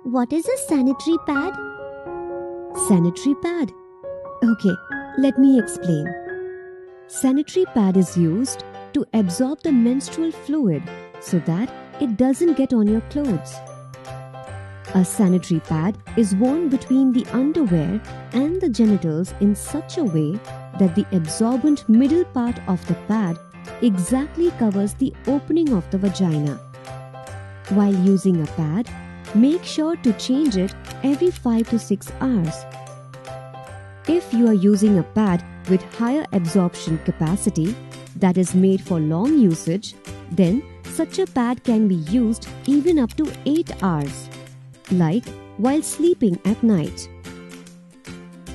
what is a sanitary pad? Sanitary pad. Okay, let me explain. Sanitary pad is used to absorb the menstrual fluid so that it doesn't get on your clothes. A sanitary pad is worn between the underwear and the genitals in such a way that the absorbent middle part of the pad exactly covers the opening of the vagina. While using a pad, make sure to change it every 5 to 6 hours. If you are using a pad with higher absorption capacity that is made for long usage, then such a pad can be used even up to 8 hours, like while sleeping at night.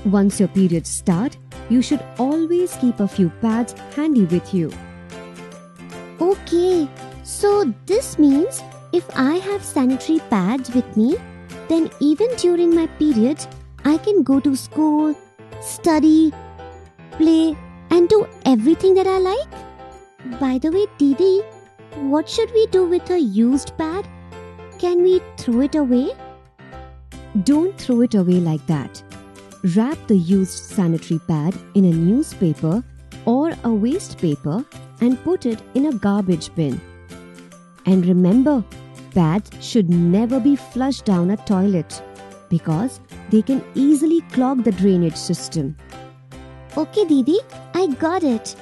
Once your periods start, you should always keep a few pads handy with you. Okay, so this means if I have sanitary pads with me, then even during my periods, I can go to school, study, play, and do everything that I like? By the way, Didi, what should we do with a used pad? Can we throw it away? Don't throw it away like that. Wrap the used sanitary pad in a newspaper or a waste paper and put it in a garbage bin. And remember, pads should never be flushed down a toilet because they can easily clog the drainage system. Okay, Didi, I got it.